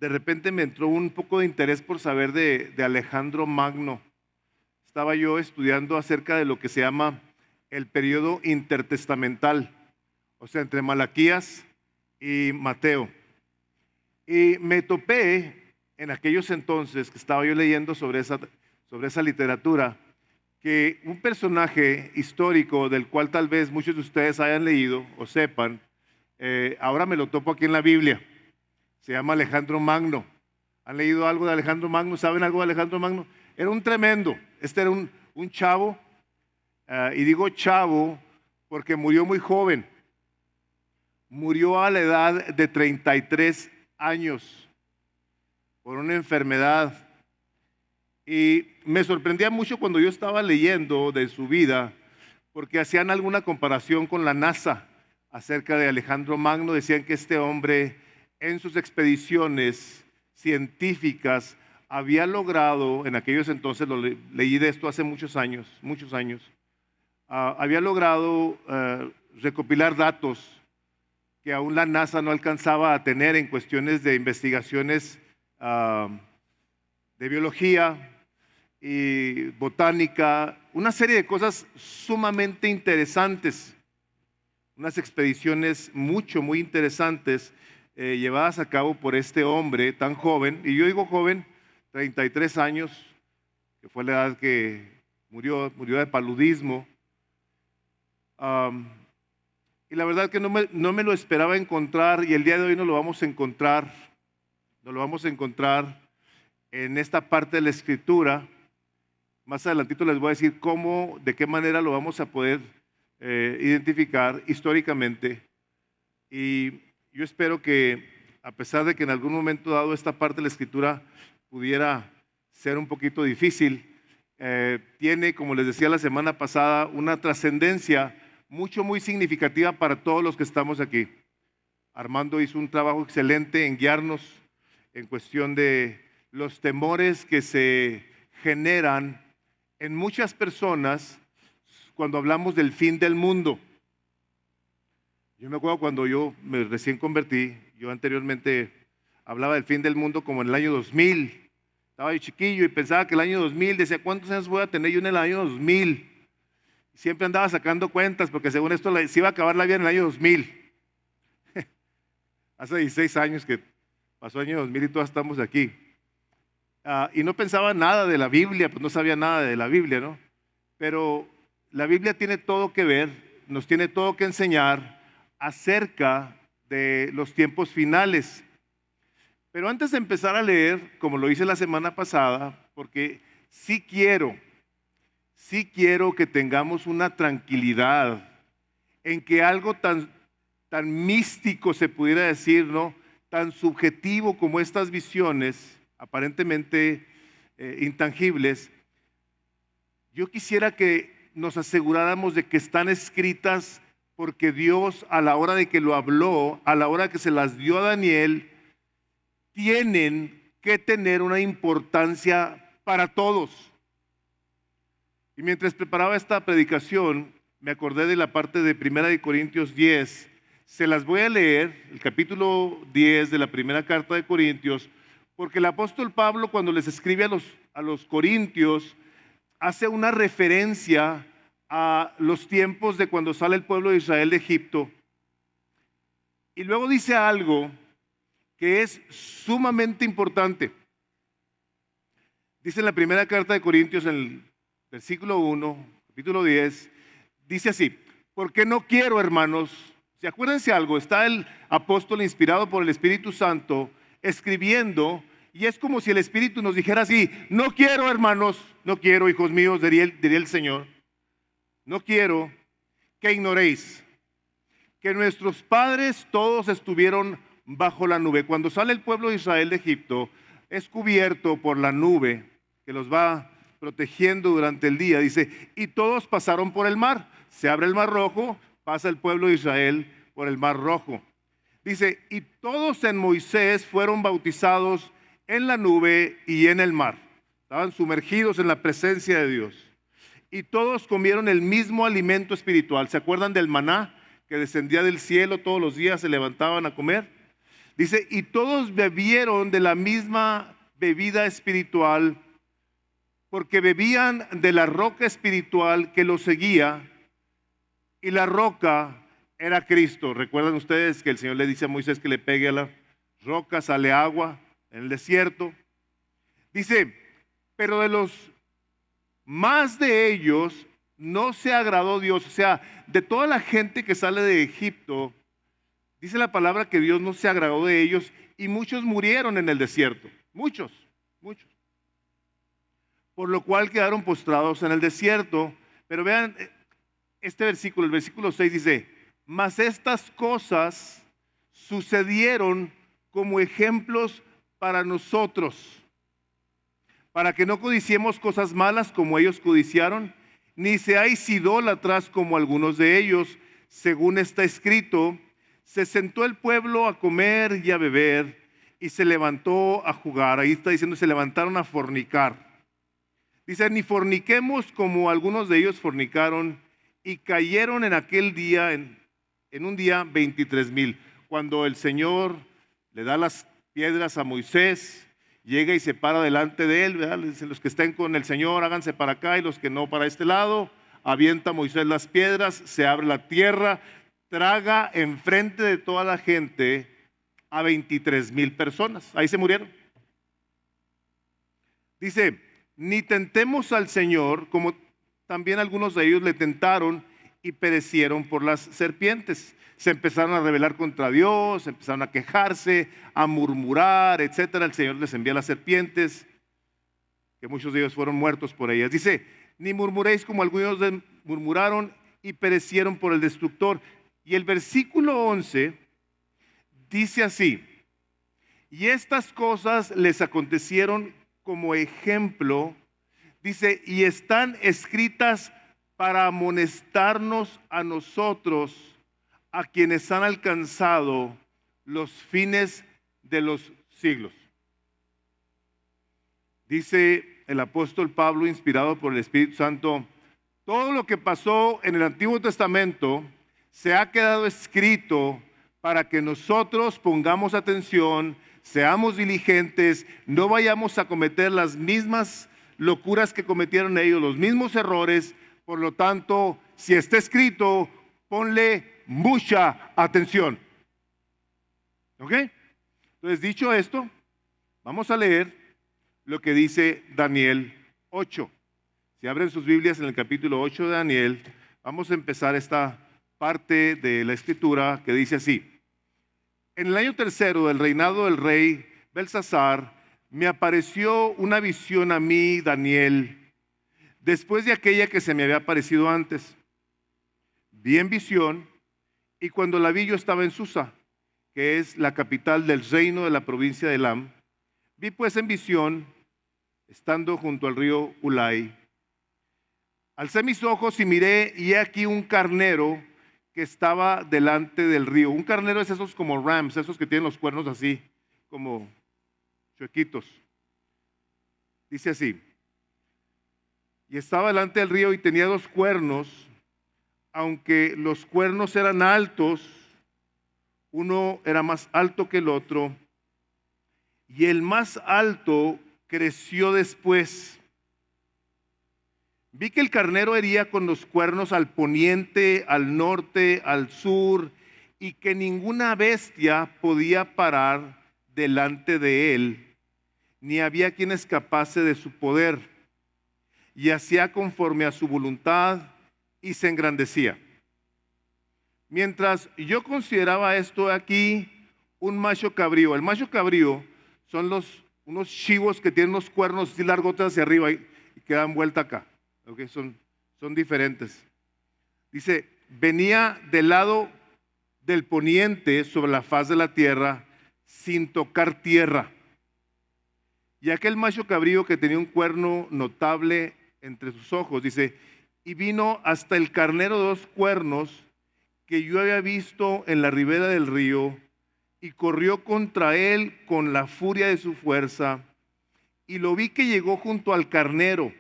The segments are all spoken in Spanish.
de repente me entró un poco de interés por saber de Alejandro Magno. Estaba yo estudiando acerca de lo que se llama el periodo intertestamental, o sea, entre Malaquías y Mateo. Y me topé en aquellos entonces que estaba yo leyendo sobre esa literatura, que un personaje histórico del cual tal vez muchos de ustedes hayan leído o sepan, ahora me lo topo aquí en la Biblia. Se llama Alejandro Magno. ¿Han leído algo de Alejandro Magno? ¿Saben algo de Alejandro Magno? Era un tremendo. Este era un chavo, y digo chavo porque murió muy joven. Murió a la edad de 33 años por una enfermedad. Y me sorprendía mucho cuando yo estaba leyendo de su vida, porque hacían alguna comparación con la NASA acerca de Alejandro Magno. Decían que este hombre en sus expediciones científicas había logrado, en aquellos entonces, leí de esto hace muchos años, había logrado recopilar datos que aún la NASA no alcanzaba a tener en cuestiones de investigaciones de biología y botánica, una serie de cosas sumamente interesantes, unas expediciones muy interesantes llevadas a cabo por este hombre tan joven, y yo digo joven, 33 años, que fue la edad que murió de paludismo. Y la verdad que no me lo esperaba encontrar, y el día de hoy nos lo vamos a encontrar en esta parte de la Escritura. Más adelantito les voy a decir cómo, de qué manera lo vamos a poder identificar históricamente. Y yo espero que, a pesar de que en algún momento dado esta parte de la Escritura pudiera ser un poquito difícil, tiene, como les decía la semana pasada, una trascendencia muy significativa para todos los que estamos aquí. Armando hizo un trabajo excelente en guiarnos en cuestión de los temores que se generan en muchas personas cuando hablamos del fin del mundo. Yo me acuerdo cuando yo me recién convertí, yo anteriormente hablaba del fin del mundo como en el año 2000. Estaba yo chiquillo y pensaba que el año 2000, decía, ¿cuántos años voy a tener yo en el año 2000? Siempre andaba sacando cuentas porque según esto se iba a acabar la vida en el año 2000. Hace 16 años que pasó el año 2000 y todos estamos aquí. Y no pensaba nada de la Biblia, pues no sabía nada de la Biblia, ¿no? Pero la Biblia tiene todo que ver, nos tiene todo que enseñar acerca de los tiempos finales. Pero antes de empezar a leer, como lo hice la semana pasada, porque sí quiero que tengamos una tranquilidad en que algo tan místico se pudiera decir, ¿no? Tan subjetivo como estas visiones, aparentemente intangibles, yo quisiera que nos aseguráramos de que están escritas porque Dios, a la hora de que lo habló, a la hora que se las dio a Daniel, tienen que tener una importancia para todos. Y mientras preparaba esta predicación, me acordé de la parte de 1 Corintios 10. Se las voy a leer, el capítulo 10 de la primera carta de Corintios, porque el apóstol Pablo, cuando les escribe a los corintios, hace una referencia a los tiempos de cuando sale el pueblo de Israel de Egipto. Y luego dice algo que es sumamente importante. Dice en la primera carta de Corintios, en el versículo 1, capítulo 10, dice así: porque no quiero, hermanos, si acuérdense algo, está el apóstol inspirado por el Espíritu Santo escribiendo, y es como si el Espíritu nos dijera así: no quiero, hermanos, no quiero, hijos míos, diría el Señor, no quiero que ignoréis que nuestros padres todos estuvieron bajo la nube. Cuando sale el pueblo de Israel de Egipto, es cubierto por la nube que los va protegiendo durante el día. Dice, y todos pasaron por el mar. Se abre el mar rojo, pasa el pueblo de Israel por el mar rojo. Dice, y todos en Moisés fueron bautizados en la nube y en el mar. Estaban sumergidos en la presencia de Dios. Y todos comieron el mismo alimento espiritual. ¿Se acuerdan del maná que descendía del cielo todos los días? Se levantaban a comer. Dice, y todos bebieron de la misma bebida espiritual, porque bebían de la roca espiritual que los seguía, y la roca era Cristo. ¿Recuerdan ustedes que el Señor le dice a Moisés que le pegue a la roca, sale agua en el desierto? Dice, pero de los más de ellos no se agradó Dios. O sea, de toda la gente que sale de Egipto, dice la palabra que Dios no se agradó de ellos y muchos murieron en el desierto. Muchos. Por lo cual quedaron postrados en el desierto. Pero vean este versículo, el versículo 6 dice, mas estas cosas sucedieron como ejemplos para nosotros, para que no codiciemos cosas malas como ellos codiciaron, ni seáis idólatras como algunos de ellos, según está escrito, se sentó el pueblo a comer y a beber, y se levantó a jugar. Ahí está diciendo, se levantaron a fornicar. Dice, ni forniquemos como algunos de ellos fornicaron, y cayeron en aquel día, en un día, 23,000. Cuando el Señor le da las piedras a Moisés, llega y se para delante de él, ¿verdad? Le dice, los que estén con el Señor, háganse para acá, y los que no para este lado. Avienta a Moisés las piedras, se abre la tierra, traga enfrente de toda la gente a 23,000 personas. Ahí se murieron. Dice, ni tentemos al Señor, como también algunos de ellos le tentaron y perecieron por las serpientes. Se empezaron a rebelar contra Dios, empezaron a quejarse, a murmurar, etcétera. El Señor les envía las serpientes, que muchos de ellos fueron muertos por ellas. Dice, ni murmuréis como algunos murmuraron y perecieron por el destructor. Y el versículo 11 dice así, y estas cosas les acontecieron como ejemplo, dice, y están escritas para amonestarnos a nosotros, a quienes han alcanzado los fines de los siglos. Dice el apóstol Pablo, inspirado por el Espíritu Santo, todo lo que pasó en el Antiguo Testamento se ha quedado escrito para que nosotros pongamos atención, seamos diligentes, no vayamos a cometer las mismas locuras que cometieron ellos, los mismos errores. Por lo tanto, si está escrito, ponle mucha atención. ¿Ok? Entonces, dicho esto, vamos a leer lo que dice Daniel 8. Si abren sus Biblias en el capítulo 8 de Daniel, vamos a empezar esta parte de la escritura que dice así. En el año tercero del reinado del rey Belsasar, me apareció una visión a mí, Daniel, después de aquella que se me había aparecido antes. Vi en visión, y cuando la vi yo estaba en Susa, que es la capital del reino de la provincia de Elam. Vi pues en visión, estando junto al río Ulai. Alcé mis ojos y miré, y he aquí un carnero que estaba delante del río. Un carnero es esos como rams, esos que tienen los cuernos así, como chuequitos. Dice así, y estaba delante del río y tenía 2 cuernos, aunque los cuernos eran altos, uno era más alto que el otro, y el más alto creció después. Vi que el carnero hería con los cuernos al poniente, al norte, al sur, y que ninguna bestia podía parar delante de él, ni había quien escapase de su poder, y hacía conforme a su voluntad y se engrandecía. Mientras yo consideraba esto aquí, un macho cabrío. El macho cabrío son unos chivos que tienen los cuernos así largotes hacia arriba y quedan vuelta acá. Okay, son diferentes. Dice, venía del lado del poniente sobre la faz de la tierra sin tocar tierra. Y aquel macho cabrío que tenía un cuerno notable entre sus ojos, dice, y vino hasta el carnero de 2 cuernos que yo había visto en la ribera del río, y corrió contra él con la furia de su fuerza, y lo vi que llegó junto al carnero,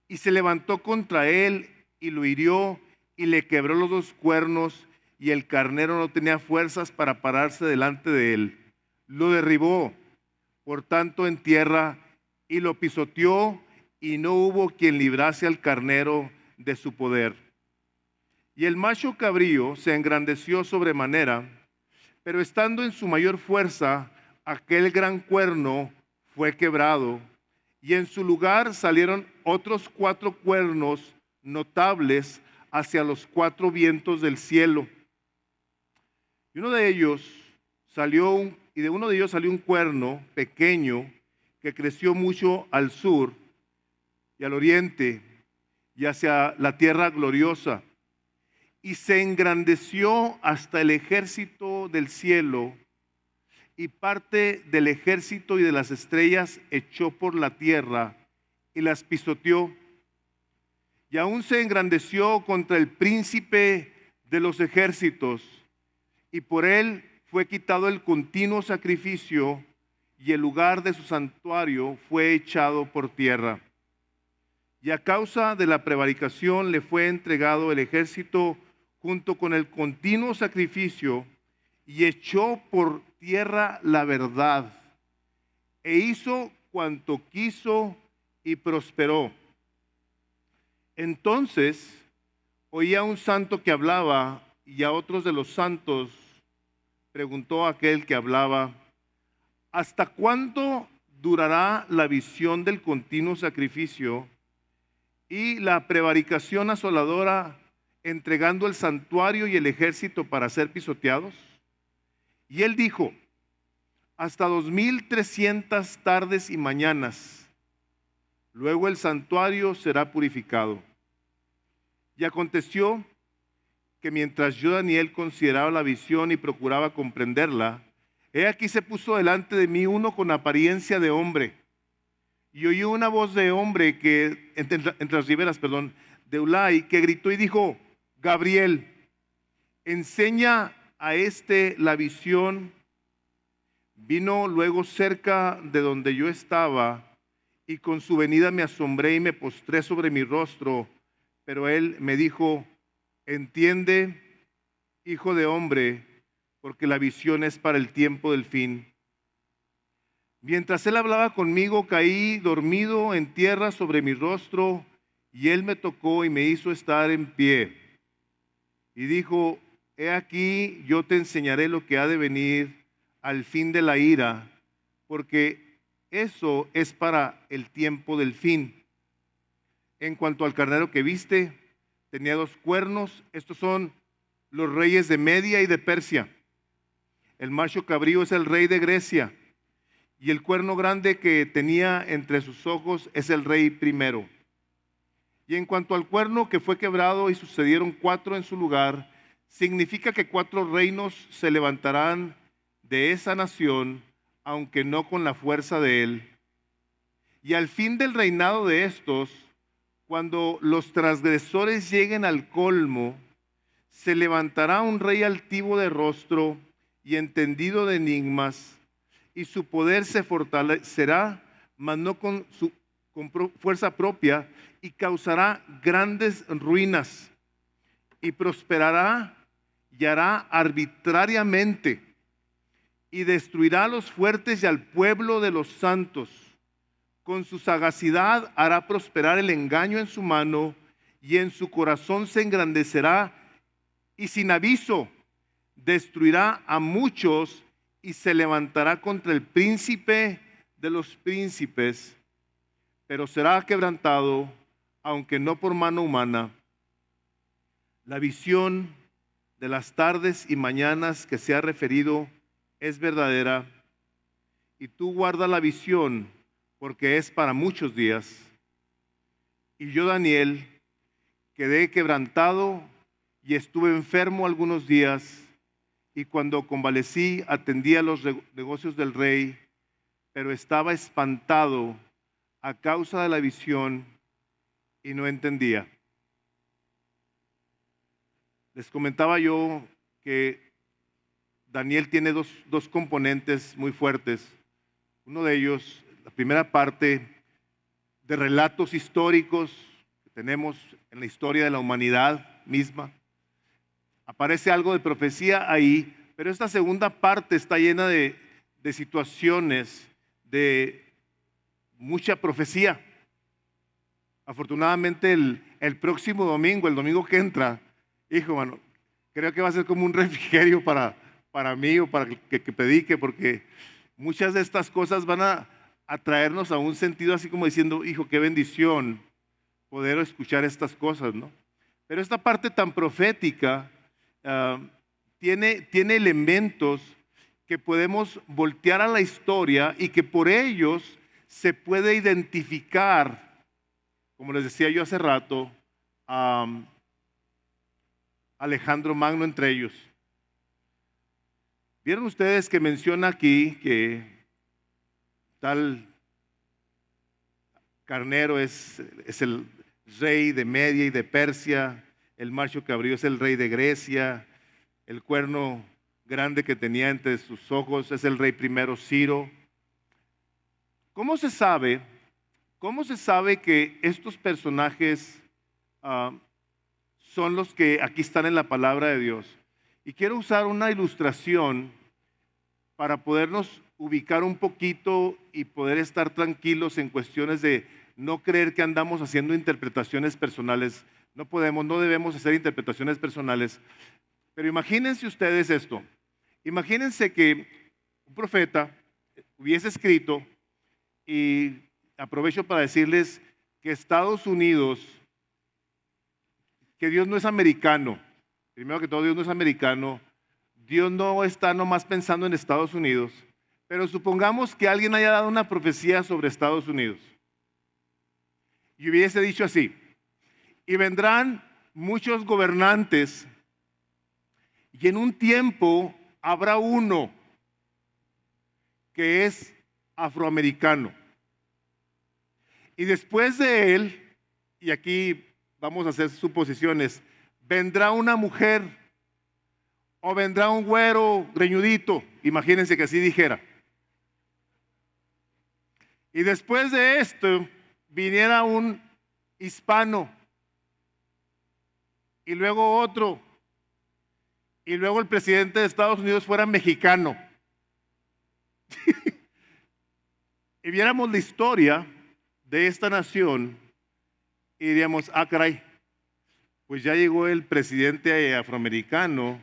y se levantó contra él, y lo hirió, y le quebró los 2 cuernos, y el carnero no tenía fuerzas para pararse delante de él. Lo derribó, por tanto, en tierra y lo pisoteó, y no hubo quien librase al carnero de su poder. Y el macho cabrío se engrandeció sobremanera, pero estando en su mayor fuerza, aquel gran cuerno fue quebrado, y en su lugar salieron otros 4 cuernos notables hacia los 4 vientos del cielo. Y de uno de ellos salió un cuerno pequeño que creció mucho al sur y al oriente y hacia la tierra gloriosa, y se engrandeció hasta el ejército del cielo, y parte del ejército y de las estrellas echó por la tierra y las pisoteó. Y aún se engrandeció contra el príncipe de los ejércitos, y por él fue quitado el continuo sacrificio, y el lugar de su santuario fue echado por tierra. Y a causa de la prevaricación le fue entregado el ejército junto con el continuo sacrificio, y echó por tierra la verdad, e hizo cuanto quiso y prosperó. Entonces oía a un santo que hablaba, y a otros de los santos preguntó a aquel que hablaba: ¿hasta cuándo durará la visión del continuo sacrificio y la prevaricación asoladora, entregando el santuario y el ejército para ser pisoteados? Y él dijo: hasta 2300 tardes y mañanas, luego el santuario será purificado. Y aconteció que mientras yo, Daniel, consideraba la visión y procuraba comprenderla, he aquí se puso delante de mí uno con apariencia de hombre, y oí una voz de hombre que entre las riberas, de Ulai, que gritó y dijo: Gabriel, enseña a la visión. Vino luego cerca de donde yo estaba, y con su venida me asombré y me postré sobre mi rostro. Pero él me dijo: entiende, hijo de hombre, porque la visión es para el tiempo del fin. Mientras él hablaba conmigo, caí dormido en tierra sobre mi rostro, y él me tocó y me hizo estar en pie. Y dijo: he aquí, yo te enseñaré lo que ha de venir al fin de la ira, porque eso es para el tiempo del fin. En cuanto al carnero que viste, tenía 2 cuernos. Estos son los reyes de Media y de Persia. El macho cabrío es el rey de Grecia, y el cuerno grande que tenía entre sus ojos es el rey primero. Y en cuanto al cuerno que fue quebrado y sucedieron 4 en su lugar, significa que 4 reinos se levantarán de esa nación, aunque no con la fuerza de él. Y al fin del reinado de estos, cuando los transgresores lleguen al colmo, se levantará un rey altivo de rostro y entendido de enigmas, y su poder se fortalecerá, mas no con fuerza propia, y causará grandes ruinas, y prosperará y hará arbitrariamente, y destruirá a los fuertes y al pueblo de los santos. Con su sagacidad hará prosperar el engaño en su mano, y en su corazón se engrandecerá, y sin aviso destruirá a muchos, y se levantará contra el príncipe de los príncipes, pero será quebrantado, aunque no por mano humana. La visión de las tardes y mañanas que se ha referido es verdadera, y tú guarda la visión, porque es para muchos días. Y yo, Daniel, quedé quebrantado y estuve enfermo algunos días, y cuando convalecí atendí a los negocios del rey, pero estaba espantado a causa de la visión y no entendía. Les comentaba yo que Daniel tiene dos componentes muy fuertes. Uno de ellos, la primera parte de relatos históricos que tenemos en la historia de la humanidad misma. Aparece algo de profecía ahí, pero esta segunda parte está llena de situaciones de mucha profecía. Afortunadamente el próximo domingo, el domingo que entra, hijo, mano, creo que va a ser como un refrigerio para mí o para que predique, porque muchas de estas cosas van a traernos a un sentido así como diciendo, hijo, qué bendición poder escuchar estas cosas, ¿no? Pero esta parte tan profética tiene elementos que podemos voltear a la historia y que por ellos se puede identificar, como les decía yo hace rato, a Alejandro Magno entre ellos. ¿Vieron ustedes que menciona aquí que tal carnero es el rey de Media y de Persia, el macho cabrío es el rey de Grecia, el cuerno grande que tenía entre sus ojos es el rey primero Ciro? ¿Cómo se sabe que estos personajes son los que aquí están en la palabra de Dios? Y quiero usar una ilustración para podernos ubicar un poquito y poder estar tranquilos en cuestiones de no creer que andamos haciendo interpretaciones personales. No debemos hacer interpretaciones personales. Pero imagínense ustedes esto. Imagínense que un profeta hubiese escrito, y aprovecho para decirles que Estados Unidos, que Dios no es americano. Primero que todo, Dios no es americano. Dios no está nomás pensando en Estados Unidos. Pero supongamos que alguien haya dado una profecía sobre Estados Unidos y hubiese dicho así: y vendrán muchos gobernantes y en un tiempo habrá uno que es afroamericano. Y después de él, y aquí vamos a hacer suposiciones, vendrá una mujer o vendrá un güero greñudito, imagínense que así dijera. Y después de esto viniera un hispano y luego otro, y luego el presidente de Estados Unidos fuera mexicano. Y viéramos la historia de esta nación y diríamos, ah, caray, pues ya llegó el presidente afroamericano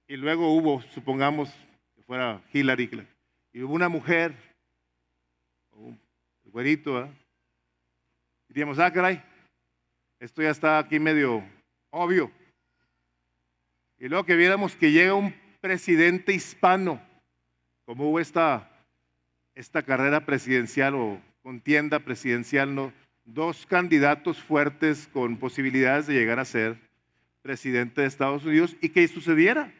y luego hubo, supongamos que fuera Hillary, y hubo una mujer, un güerito, y diríamos, ah, caray, esto ya está aquí medio obvio. Y luego que viéramos que llega un presidente hispano, como hubo esta carrera presidencial o contienda presidencial, ¿no? Dos candidatos fuertes con posibilidades de llegar a ser presidente de Estados Unidos, y que sucediera.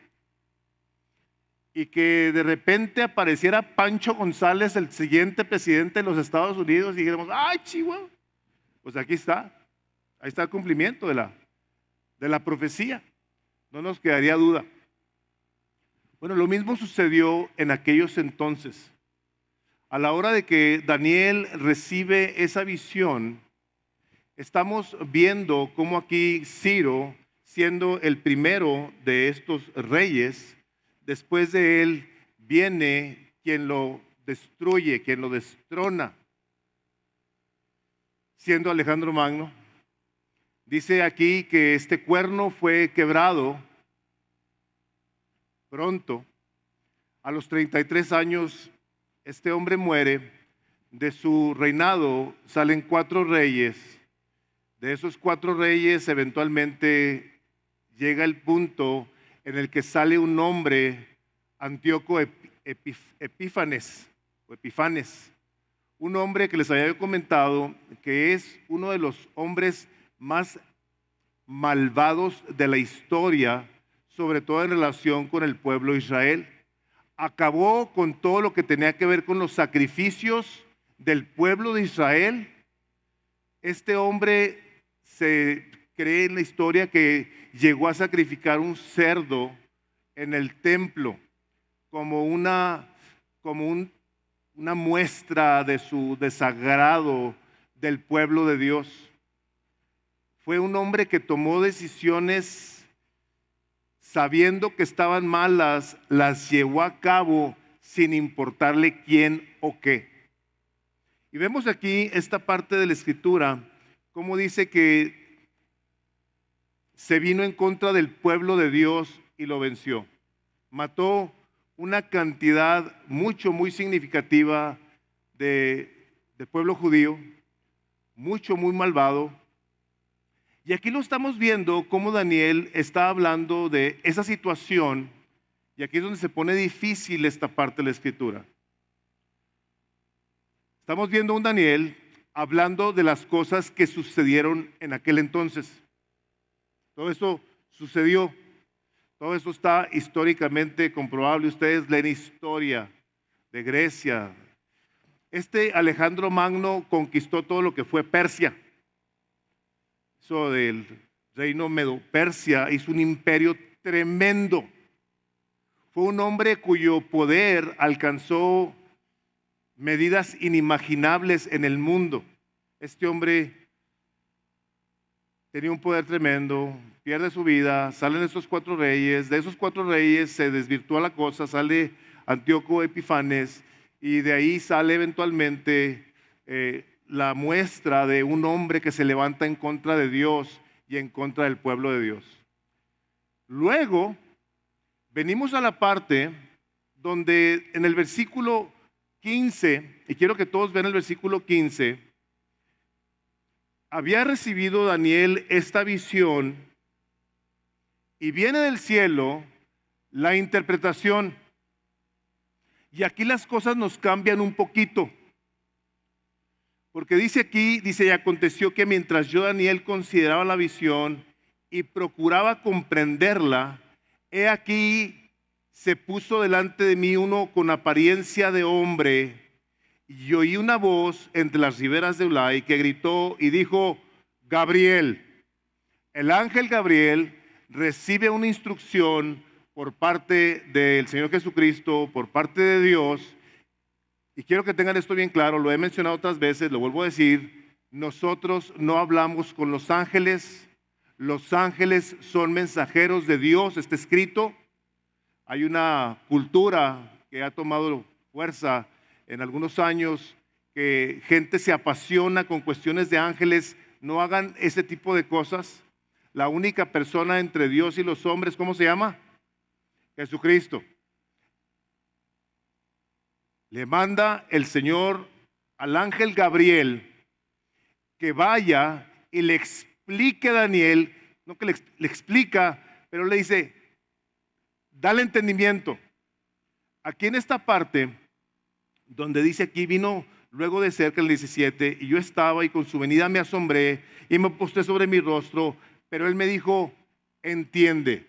Y que de repente apareciera Pancho González, el siguiente presidente de los Estados Unidos, y dijéramos, ¡ay, Chihuahua! Pues aquí está, ahí está el cumplimiento de la profecía. No nos quedaría duda. Bueno, lo mismo sucedió en aquellos entonces. A la hora de que Daniel recibe esa visión, estamos viendo cómo aquí Ciro, siendo el primero de estos reyes, después de él viene quien lo destruye, quien lo destrona, siendo Alejandro Magno. Dice aquí que este cuerno fue quebrado pronto. A los 33 años este hombre muere. De su reinado salen 4 reyes. De esos 4 reyes eventualmente llega el punto en el que sale un hombre, Antíoco Epífanes, un hombre que les había comentado que es uno de los hombres más malvados de la historia, sobre todo en relación con el pueblo de Israel. Acabó con todo lo que tenía que ver con los sacrificios del pueblo de Israel. Este hombre se cree en la historia que llegó a sacrificar un cerdo en el templo como una muestra de su desagrado del pueblo de Dios. Fue un hombre que tomó decisiones sabiendo que estaban malas, las llevó a cabo sin importarle quién o qué. Y vemos aquí esta parte de la escritura, como dice que se vino en contra del pueblo de Dios y lo venció. Mató una cantidad muy significativa de pueblo judío, muy malvado. Y aquí lo estamos viendo cómo Daniel está hablando de esa situación, y aquí es donde se pone difícil esta parte de la escritura. Estamos viendo a un Daniel hablando de las cosas que sucedieron en aquel entonces. Todo eso sucedió, todo eso está históricamente comprobable. Ustedes leen historia de Grecia. Alejandro Magno conquistó todo lo que fue Persia. Eso del reino Medo-Persia, hizo un imperio tremendo. Fue un hombre cuyo poder alcanzó medidas inimaginables en el mundo. Este hombre tenía un poder tremendo, pierde su vida, salen estos 4 reyes, de esos 4 reyes se desvirtúa la cosa, sale Antíoco Epifanes, y de ahí sale eventualmente la muestra de un hombre que se levanta en contra de Dios y en contra del pueblo de Dios. Luego, venimos a la parte donde en el versículo 15, y quiero que todos vean el versículo 15, había recibido Daniel esta visión y viene del cielo la interpretación. Y aquí las cosas nos cambian un poquito. Porque dice aquí, y aconteció que mientras yo, Daniel, consideraba la visión y procuraba comprenderla, he aquí se puso delante de mí uno con apariencia de hombre, y oí una voz entre las riberas de Ulai que gritó y dijo: Gabriel. El ángel Gabriel recibe una instrucción por parte del Señor Jesucristo, por parte de Dios. Y quiero que tengan esto bien claro, lo he mencionado otras veces, lo vuelvo a decir: nosotros no hablamos con los ángeles son mensajeros de Dios, está escrito. Hay una cultura que ha tomado fuerza en algunos años, que gente se apasiona con cuestiones de ángeles. No hagan ese tipo de cosas. La única persona entre Dios y los hombres, ¿cómo se llama? Jesucristo. Le manda el Señor al ángel Gabriel que vaya y le explique a Daniel, no que le explica, pero le dice: dale entendimiento. Aquí en esta parte, donde dice aquí, vino luego de cerca el 17, y yo estaba y con su venida me asombré y me postré sobre mi rostro, pero él me dijo: entiende.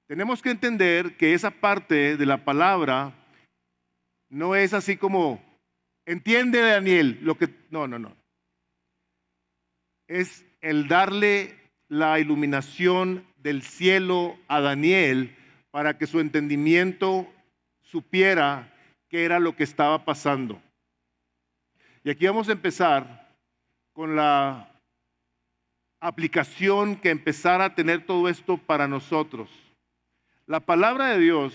Tenemos que entender que esa parte de la palabra no es así como entiende, Daniel, lo que no. Es el darle la iluminación del cielo a Daniel para que su entendimiento supiera qué era lo que estaba pasando. Y aquí vamos a empezar con la aplicación que empezara a tener todo esto para nosotros. La palabra de Dios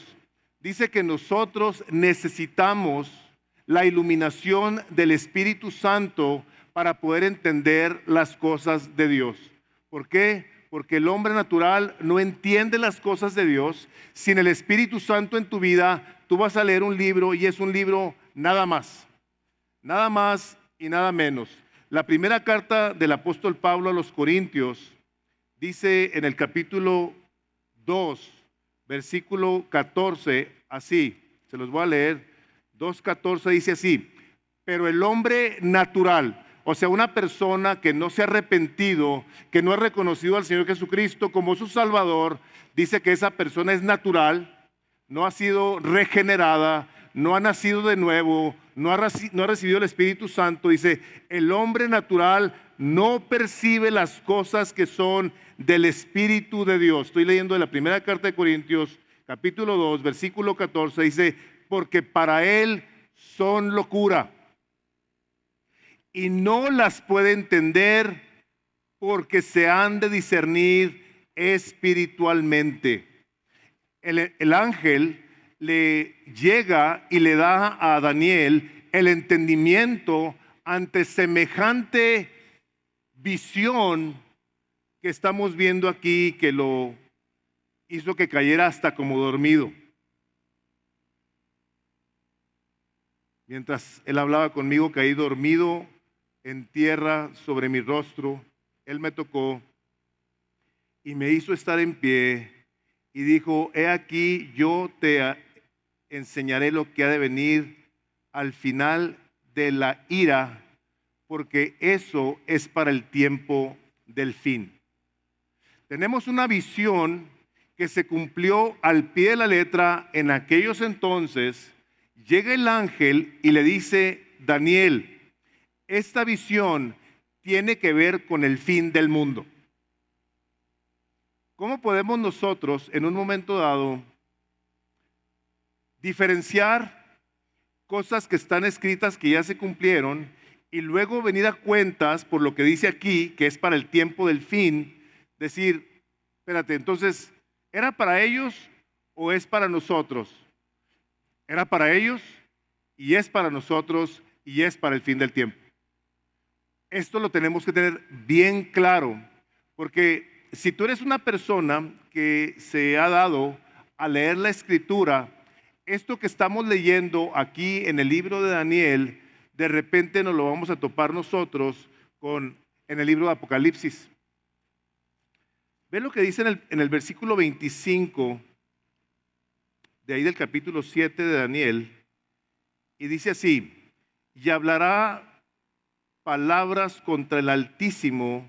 dice que nosotros necesitamos la iluminación del Espíritu Santo para poder entender las cosas de Dios. ¿Por qué? Porque el hombre natural no entiende las cosas de Dios. Sin el Espíritu Santo en tu vida, tú vas a leer un libro y es un libro nada más y nada menos. La primera carta del apóstol Pablo a los Corintios dice en el capítulo 2, versículo 14, así, se los voy a leer, 2:14 dice así: pero el hombre natural, o sea, una persona que no se ha arrepentido, que no ha reconocido al Señor Jesucristo como su Salvador, dice que esa persona es natural, no ha sido regenerada, no ha nacido de nuevo, no ha recibido el Espíritu Santo. Dice: el hombre natural no percibe las cosas que son del Espíritu de Dios. Estoy leyendo de la primera carta de Corintios, capítulo 2, versículo 14, dice: porque para él son locura y no las puede entender, porque se han de discernir espiritualmente. El ángel le llega y le da a Daniel el entendimiento ante semejante visión que estamos viendo aquí, que lo hizo que cayera hasta como dormido. Mientras él hablaba conmigo, caí dormido en tierra sobre mi rostro. Él me tocó y me hizo estar en pie y dijo: he aquí, yo te enseñaré lo que ha de venir al final de la ira, porque eso es para el tiempo del fin. Tenemos una visión que se cumplió al pie de la letra en aquellos entonces. Llega el ángel y le dice: Daniel, esta visión tiene que ver con el fin del mundo. ¿Cómo podemos nosotros en un momento dado diferenciar cosas que están escritas que ya se cumplieron y luego venir a cuentas por lo que dice aquí, que es para el tiempo del fin? Decir, espérate, entonces, ¿era para ellos o es para nosotros? Era para ellos y es para nosotros y es para el fin del tiempo. Esto lo tenemos que tener bien claro, porque si tú eres una persona que se ha dado a leer la escritura, esto que estamos leyendo aquí en el libro de Daniel, de repente nos lo vamos a topar nosotros en el libro de Apocalipsis. Ve lo que dice en el versículo 25, de ahí del capítulo 7 de Daniel, y dice así: y hablará palabras contra el Altísimo,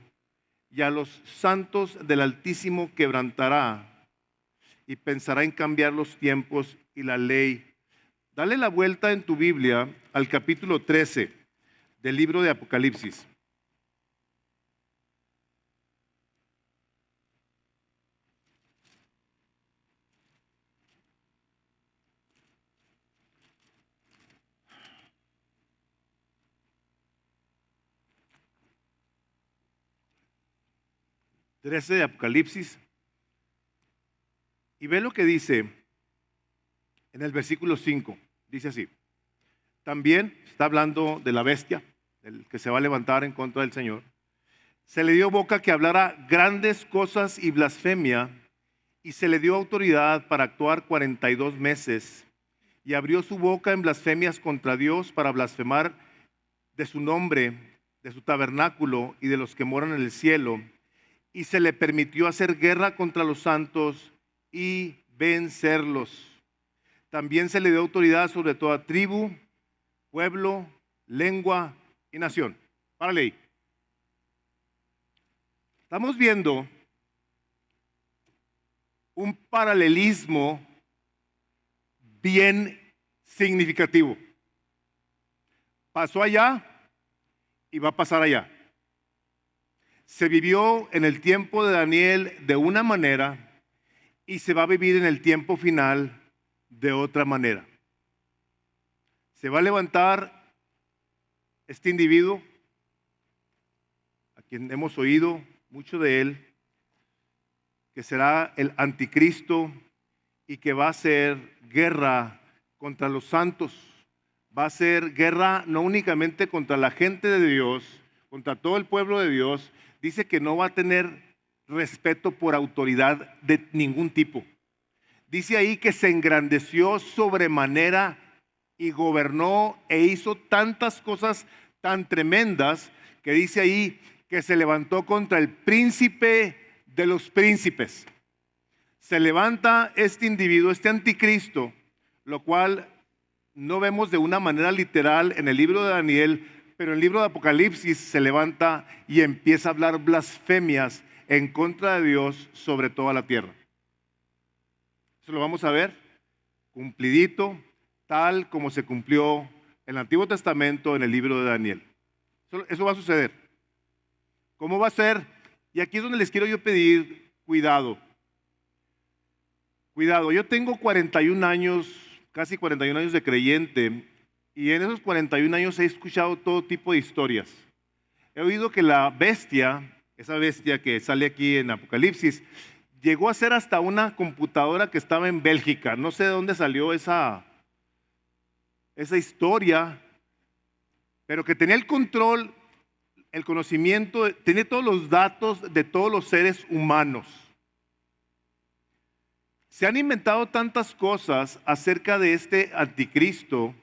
y a los santos del Altísimo quebrantará, y pensará en cambiar los tiempos y la ley. Dale la vuelta en tu Biblia al capítulo 13 del libro de Apocalipsis. De Apocalipsis, y ve lo que dice en el versículo 5. Dice así: también está hablando de la bestia, el que se va a levantar en contra del Señor. Se le dio boca que hablara grandes cosas y blasfemia, y se le dio autoridad para actuar 42 meses, y abrió su boca en blasfemias contra Dios para blasfemar de su nombre, de su tabernáculo y de los que moran en el cielo. Y se le permitió hacer guerra contra los santos y vencerlos. También se le dio autoridad sobre toda tribu, pueblo, lengua y nación. Párale ahí. Estamos viendo un paralelismo bien significativo. Pasó allá y va a pasar allá. Se vivió en el tiempo de Daniel de una manera y se va a vivir en el tiempo final de otra manera. Se va a levantar este individuo, a quien hemos oído mucho de él, que será el anticristo y que va a hacer guerra contra los santos. Va a hacer guerra no únicamente contra la gente de Dios, contra todo el pueblo de Dios. Dice que no va a tener respeto por autoridad de ningún tipo. Dice ahí que se engrandeció sobremanera y gobernó e hizo tantas cosas tan tremendas, que dice ahí que se levantó contra el príncipe de los príncipes. Se levanta este individuo, este anticristo, lo cual no vemos de una manera literal en el libro de Daniel, pero en el libro de Apocalipsis se levanta y empieza a hablar blasfemias en contra de Dios sobre toda la tierra. Eso lo vamos a ver cumplidito, tal como se cumplió en el Antiguo Testamento en el libro de Daniel. Eso va a suceder. ¿Cómo va a ser? Y aquí es donde les quiero yo pedir cuidado. Cuidado, yo tengo 41 años, casi 41 años de creyente, y en esos 41 años he escuchado todo tipo de historias. He oído que la bestia, esa bestia que sale aquí en Apocalipsis, llegó a ser hasta una computadora que estaba en Bélgica. No sé de dónde salió esa historia, pero que tenía el control, el conocimiento, tenía todos los datos de todos los seres humanos. Se han inventado tantas cosas acerca de este anticristo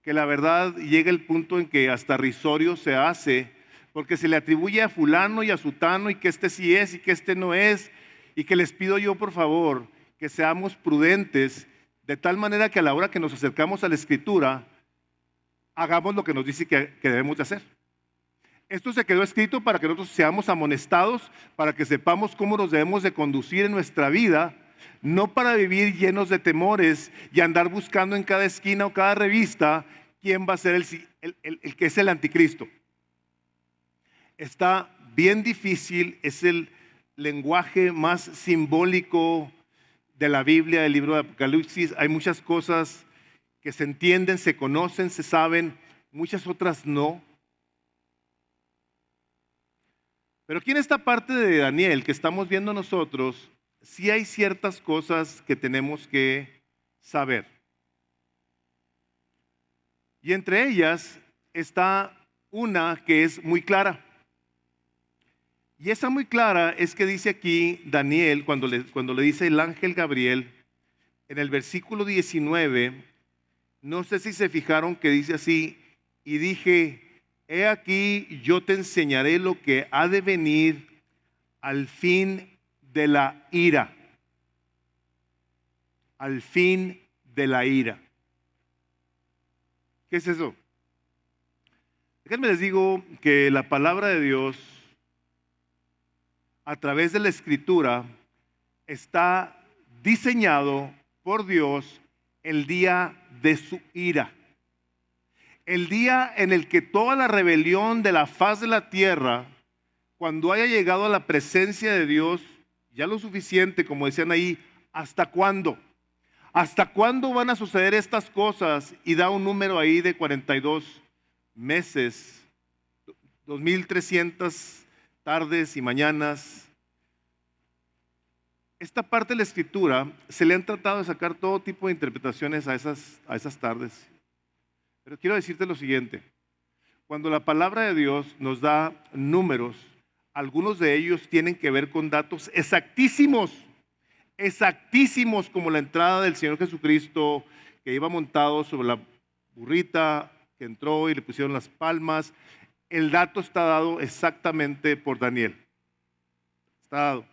que la verdad llega el punto en que hasta risorio se hace, porque se le atribuye a fulano y a sutano y que este sí es y que este no es, y que les pido yo por favor que seamos prudentes de tal manera que a la hora que nos acercamos a la Escritura hagamos lo que nos dice que debemos de hacer. Esto se quedó escrito para que nosotros seamos amonestados, para que sepamos cómo nos debemos de conducir en nuestra vida, no para vivir llenos de temores y andar buscando en cada esquina o cada revista quién va a ser el que es el anticristo. Está bien difícil, es el lenguaje más simbólico de la Biblia, del libro de Apocalipsis. Hay muchas cosas que se entienden, se conocen, se saben, muchas otras no. Pero aquí en esta parte de Daniel que estamos viendo nosotros, sí hay ciertas cosas que tenemos que saber. Y entre ellas está una que es muy clara. Y esa muy clara es que dice aquí Daniel, cuando le dice el ángel Gabriel, en el versículo 19, no sé si se fijaron que dice así, y dije, he aquí yo te enseñaré lo que ha de venir al fin de la ira. Al fin de la ira. ¿Qué es eso? Déjenme les digo que la palabra de Dios, a través de la Escritura, está diseñado por Dios el día de su ira. El día en el que toda la rebelión de la faz de la tierra, cuando haya llegado a la presencia de Dios, ya lo suficiente, como decían ahí, ¿hasta cuándo? ¿Hasta cuándo van a suceder estas cosas? Y da un número ahí de 42 meses, 2300 tardes y mañanas. Esta parte de la Escritura se le han tratado de sacar todo tipo de interpretaciones a esas tardes. Pero quiero decirte lo siguiente, cuando la palabra de Dios nos da números, algunos de ellos tienen que ver con datos exactísimos como la entrada del Señor Jesucristo, que iba montado sobre la burrita, que entró y le pusieron las palmas. El dato está dado exactamente por Daniel. Está dado.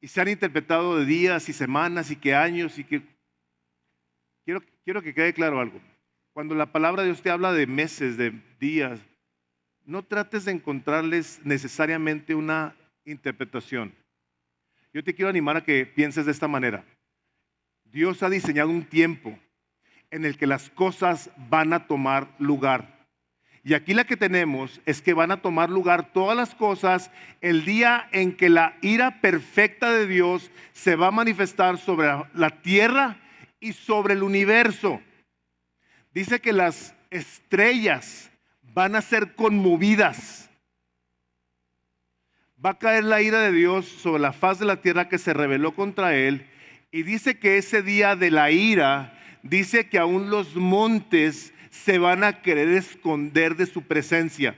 Y se han interpretado de días y semanas y que años y que... Quiero que quede claro algo. Cuando la palabra de Dios te habla de meses, de días, no trates de encontrarles necesariamente una interpretación. Yo te quiero animar a que pienses de esta manera. Dios ha diseñado un tiempo en el que las cosas van a tomar lugar. Y aquí la que tenemos es que van a tomar lugar todas las cosas el día en que la ira perfecta de Dios se va a manifestar sobre la tierra y sobre el universo. Dice que las estrellas van a ser conmovidas. Va a caer la ira de Dios sobre la faz de la tierra que se rebeló contra él. Y dice que ese día de la ira, dice que aún los montes se van a querer esconder de su presencia.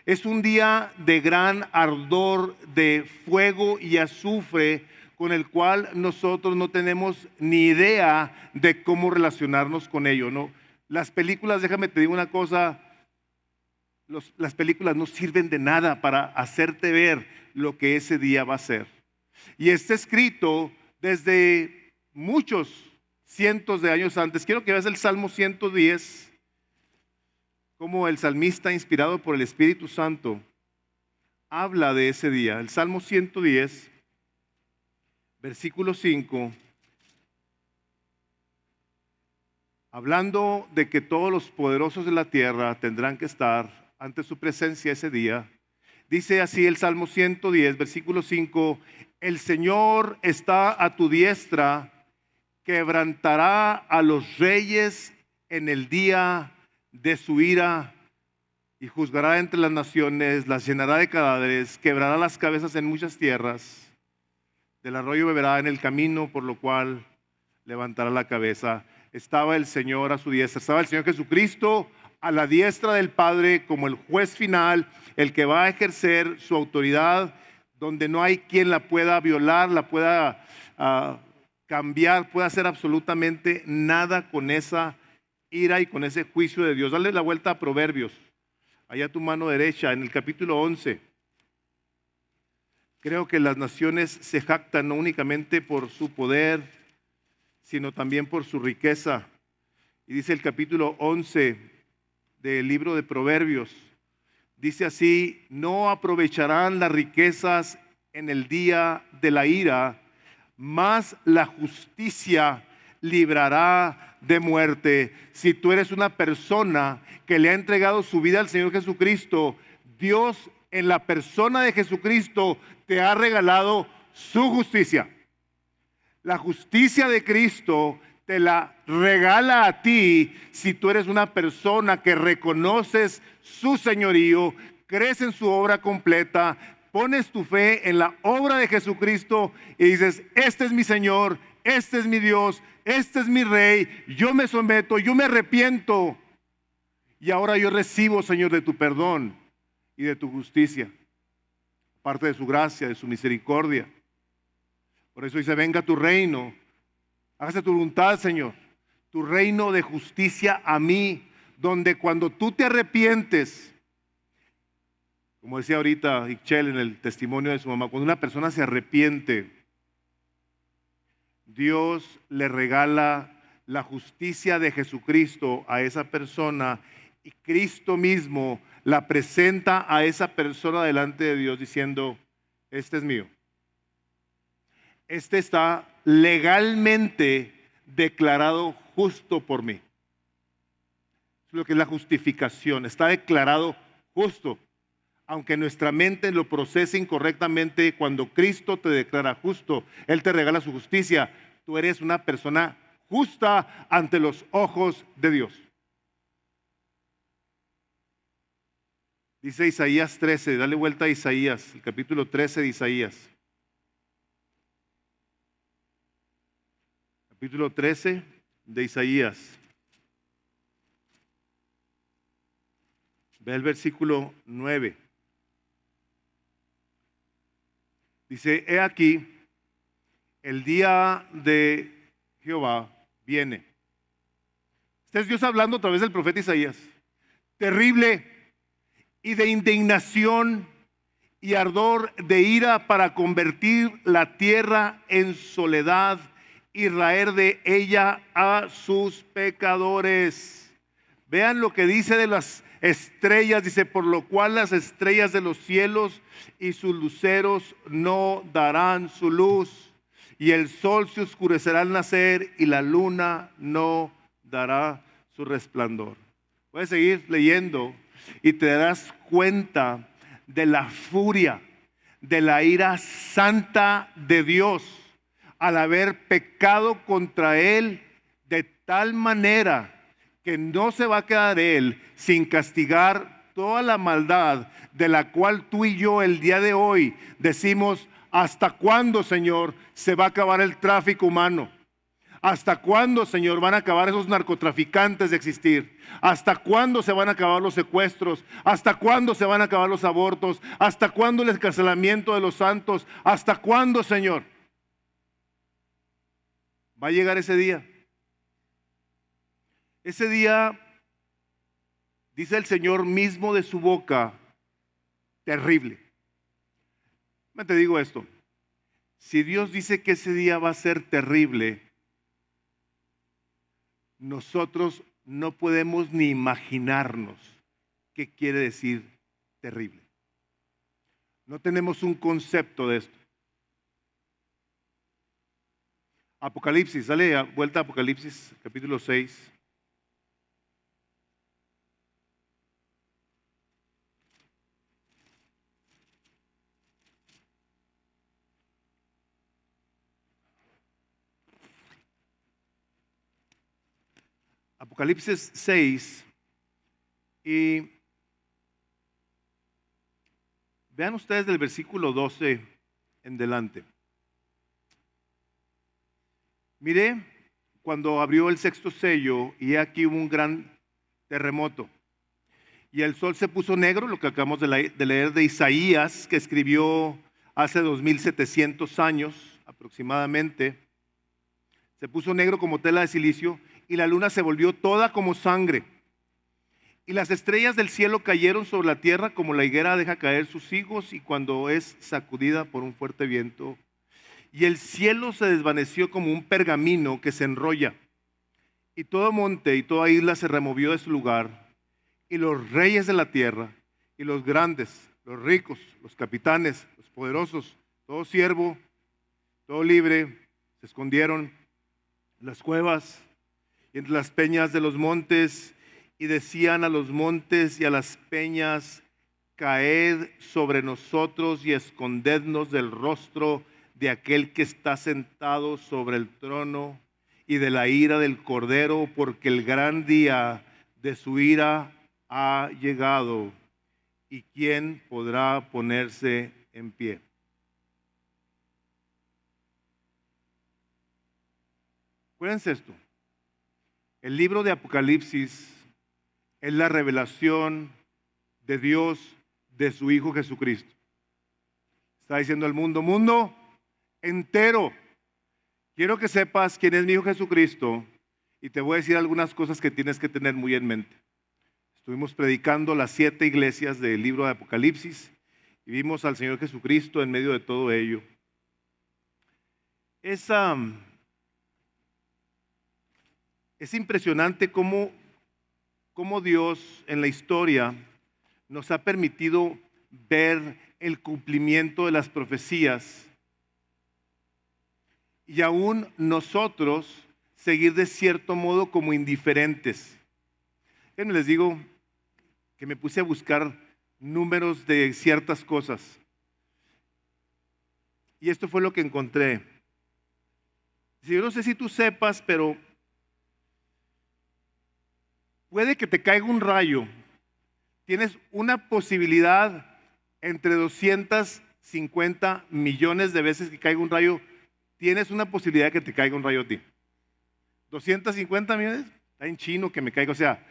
Es un día de gran ardor, de fuego y azufre, con el cual nosotros no tenemos ni idea de cómo relacionarnos con ello, ¿no? Las películas, déjame te digo una cosa, las películas no sirven de nada para hacerte ver lo que ese día va a ser. Y está escrito desde muchos cientos de años antes. Quiero que veas el Salmo 110, como el salmista, inspirado por el Espíritu Santo, habla de ese día. El Salmo 110, versículo 5, hablando de que todos los poderosos de la tierra tendrán que estar ante su presencia ese día. Dice así el Salmo 110, versículo 5, el Señor está a tu diestra, quebrantará a los reyes en el día de su ira y juzgará entre las naciones, las llenará de cadáveres, quebrará las cabezas en muchas tierras, del arroyo beberá en el camino, por lo cual levantará la cabeza. Estaba el Señor a su diestra, estaba el Señor Jesucristo a la diestra del Padre como el juez final, el que va a ejercer su autoridad, donde no hay quien la pueda violar, la pueda cambiar, pueda hacer absolutamente nada con esa ira y con ese juicio de Dios. Dale la vuelta a Proverbios, allá a tu mano derecha, en el capítulo 11. Creo que las naciones se jactan no únicamente por su poder, sino también por su riqueza. Y dice el capítulo 11 del libro de Proverbios, dice así: no aprovecharán las riquezas en el día de la ira, mas la justicia librará de muerte. Si tú eres una persona que le ha entregado su vida al Señor Jesucristo, Dios en la persona de Jesucristo te ha regalado su justicia. La justicia de Cristo te la regala a ti si tú eres una persona que reconoces su señorío, crees en su obra completa, pones tu fe en la obra de Jesucristo y dices: este es mi Señor, este es mi Dios, este es mi Rey, yo me someto, yo me arrepiento y ahora yo recibo, Señor, de tu perdón y de tu justicia, parte de su gracia, de su misericordia. Por eso dice: venga tu reino, hágase tu voluntad, Señor, tu reino de justicia a mí, donde cuando tú te arrepientes, como decía ahorita Ixchel en el testimonio de su mamá, cuando una persona se arrepiente, Dios le regala la justicia de Jesucristo a esa persona y Cristo mismo la presenta a esa persona delante de Dios diciendo: este es mío. Este está legalmente declarado justo por mí. Es lo que es la justificación. Está declarado justo. Aunque nuestra mente lo procese incorrectamente, cuando Cristo te declara justo, Él te regala su justicia. Tú eres una persona justa ante los ojos de Dios. Dice Isaías 13, dale vuelta a Isaías, el capítulo 13 de Isaías. Capítulo 13 de Isaías. Ve el versículo 9. Dice: he aquí, el día de Jehová viene. Este es Dios hablando a través del profeta Isaías. Terrible y de indignación y ardor de ira para convertir la tierra en soledad y raer de ella a sus pecadores. Vean lo que dice de las estrellas, dice: por lo cual las estrellas de los cielos y sus luceros no darán su luz, y el sol se oscurecerá al nacer y la luna no dará su resplandor. Puedes seguir leyendo y te darás cuenta de la furia, de la ira santa de Dios al haber pecado contra Él de tal manera que no se va a quedar Él sin castigar toda la maldad de la cual tú y yo el día de hoy decimos: ¿hasta cuándo, Señor, se va a acabar el tráfico humano? ¿Hasta cuándo, Señor, van a acabar esos narcotraficantes de existir? ¿Hasta cuándo se van a acabar los secuestros? ¿Hasta cuándo se van a acabar los abortos? ¿Hasta cuándo el encarcelamiento de los santos? ¿Hasta cuándo, Señor? Va a llegar ese día. Ese día, dice el Señor mismo de su boca, terrible. Te digo esto: si Dios dice que ese día va a ser terrible, nosotros no podemos ni imaginarnos qué quiere decir terrible. No tenemos un concepto de esto. Apocalipsis, dale vuelta a Apocalipsis, capítulo 6. Apocalipsis 6 y Vean ustedes del versículo 12 en delante. Mire, cuando abrió el sexto sello, y aquí hubo un gran terremoto. Y el sol se puso negro, lo que acabamos de leer de Isaías, que escribió hace 2700 años aproximadamente. Se puso negro como tela de silicio, y la luna se volvió toda como sangre. Y las estrellas del cielo cayeron sobre la tierra como la higuera deja caer sus higos y cuando es sacudida por un fuerte viento. Y el cielo se desvaneció como un pergamino que se enrolla. Y todo monte y toda isla se removió de su lugar. Y los reyes de la tierra, y los grandes, los ricos, los capitanes, los poderosos, todo siervo, todo libre, se escondieron en las cuevas y entre las peñas de los montes, y decían a los montes y a las peñas: caed sobre nosotros y escondednos del rostro de aquel que está sentado sobre el trono y de la ira del Cordero, porque el gran día de su ira ha llegado, y quién podrá ponerse en pie. Acuérdense esto, el libro de Apocalipsis es la revelación de Dios, de su Hijo Jesucristo. Está diciendo al mundo, mundo entero, quiero que sepas quién es mi Hijo Jesucristo, y te voy a decir algunas cosas que tienes que tener muy en mente. Estuvimos predicando las 7 iglesias del libro de Apocalipsis y vimos al Señor Jesucristo en medio de todo ello. Es impresionante cómo Dios en la historia nos ha permitido ver el cumplimiento de las profecías y aún nosotros seguir de cierto modo como indiferentes. Les digo que me puse a buscar números de ciertas cosas. Y esto fue lo que encontré. Yo no sé si tú sepas, pero puede que te caiga un rayo. Tienes una posibilidad entre 250 millones de veces que caiga un rayo. Tienes una posibilidad de que te caiga un rayo a ti. 250 millones, está en chino que me caiga. O sea,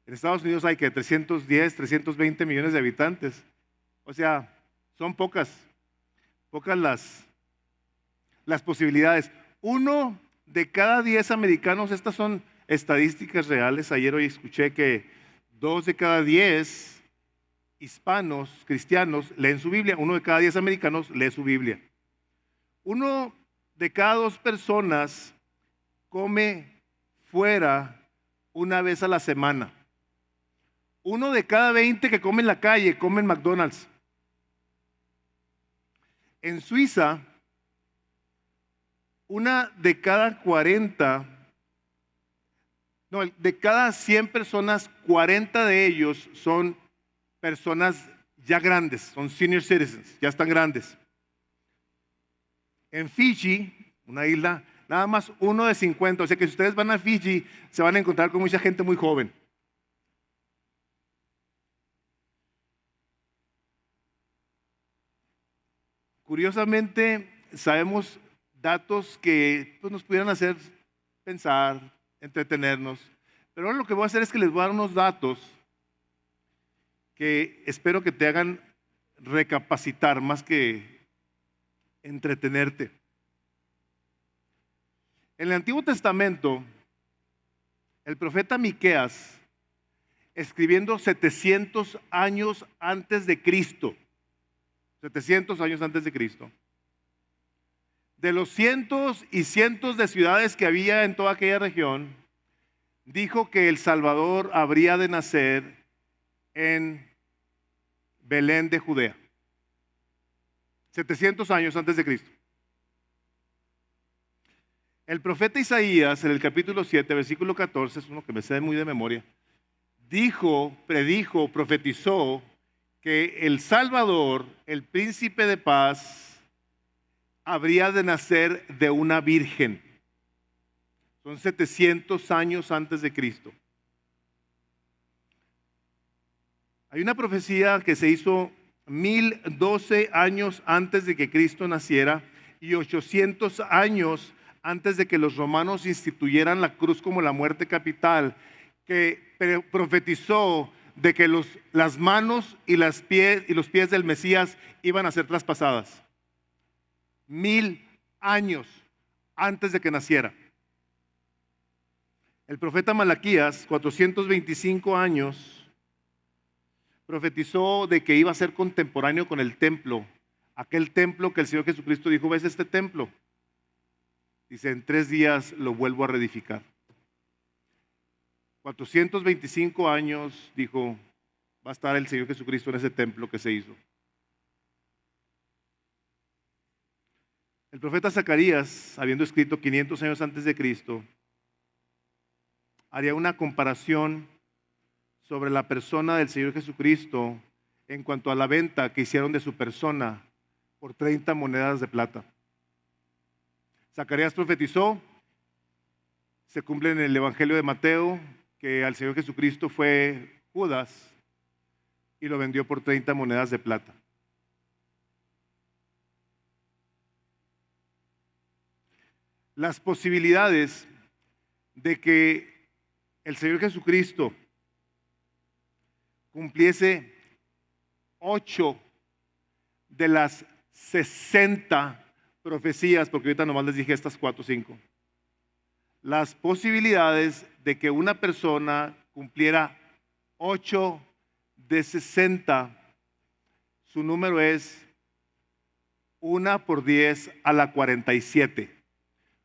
en Estados Unidos hay que 310, 320 millones de habitantes. O sea, son pocas las posibilidades. 1 de cada 10 americanos, estas son estadísticas reales. Ayer hoy escuché que 2 de cada 10 hispanos, cristianos, leen su Biblia. 1 de cada 10 americanos lee su Biblia. 1 de cada 2 personas come fuera una vez a la semana. 1 de cada 20 que come en la calle come en McDonald's. En Suiza, 1 de cada 100 personas, 40 de ellos son personas ya grandes, son senior citizens, ya están grandes. En Fiji, una isla, nada más 1 de 50, o sea que si ustedes van a Fiji, se van a encontrar con mucha gente muy joven. Curiosamente, sabemos datos que nos pudieran hacer pensar, entretenernos, pero ahora lo que voy a hacer es que les voy a dar unos datos que espero que te hagan recapacitar más que entretenerte. En el Antiguo Testamento, el profeta Miqueas, escribiendo 700 años antes de Cristo, 700 años antes de Cristo, de los cientos y cientos de ciudades que había en toda aquella región, dijo que el Salvador habría de nacer en Belén de Judea. 700 años antes de Cristo. El profeta Isaías, en el capítulo 7, versículo 14, es uno que me sé muy de memoria, predijo, profetizó que el Salvador, el príncipe de paz, habría de nacer de una virgen. Son 700 años antes de Cristo. Hay una profecía que se hizo 1012 años antes de que Cristo naciera y 800 años antes de que los romanos instituyeran la cruz como la muerte capital, que profetizó de que las manos y los pies del Mesías iban a ser traspasadas. 1000 años antes de que naciera. El profeta Malaquías, 425 años, profetizó de que iba a ser contemporáneo con el templo, aquel templo que el Señor Jesucristo dijo: ¿ves este templo? Dice, en 3 días lo vuelvo a reedificar. 425 años, dijo, va a estar el Señor Jesucristo en ese templo que se hizo. El profeta Zacarías, habiendo escrito 500 años antes de Cristo, haría una comparación sobre la persona del Señor Jesucristo en cuanto a la venta que hicieron de su persona por 30 monedas de plata. Zacarías profetizó, se cumple en el Evangelio de Mateo, que al Señor Jesucristo fue Judas y lo vendió por 30 monedas de plata. Las posibilidades de que el Señor Jesucristo cumpliese 8 de las 60 profecías, porque ahorita nomás les dije estas 4 o 5. Las posibilidades de que una persona cumpliera 8 de 60, su número es 1 por 10 a la 47.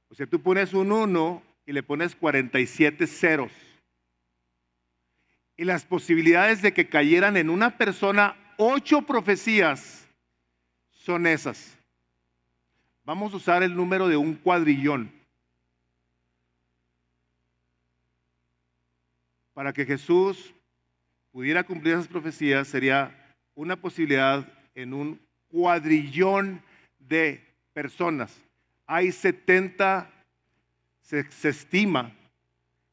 O sea, tú pones un 1 y le pones 47 ceros. Y las posibilidades de que cayeran en una persona 8 profecías son esas. Vamos a usar el número de un cuadrillón. Para que Jesús pudiera cumplir esas profecías, sería una posibilidad en un cuadrillón de personas. Hay 70, se estima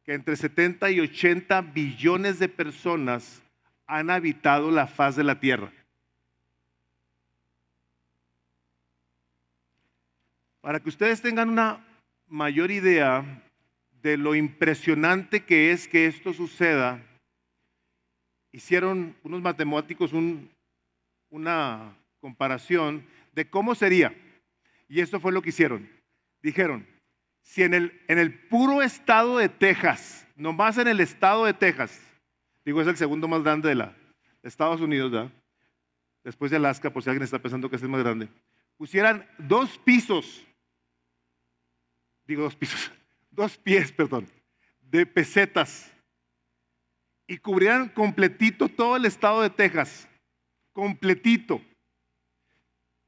que entre 70 y 80 billones de personas han habitado la faz de la tierra. Para que ustedes tengan una mayor idea de lo impresionante que es que esto suceda, hicieron unos matemáticos una comparación de cómo sería. Y esto fue lo que hicieron. Dijeron, si en el puro estado de Texas, nomás en el estado de Texas, digo, es el segundo más grande de Estados Unidos, ¿verdad? Después de Alaska, por si alguien está pensando que es el más grande, pusieran 2 pisos, digo 2 pisos, 2 pies, perdón, de pesetas y cubrieran completito todo el estado de Texas, completito.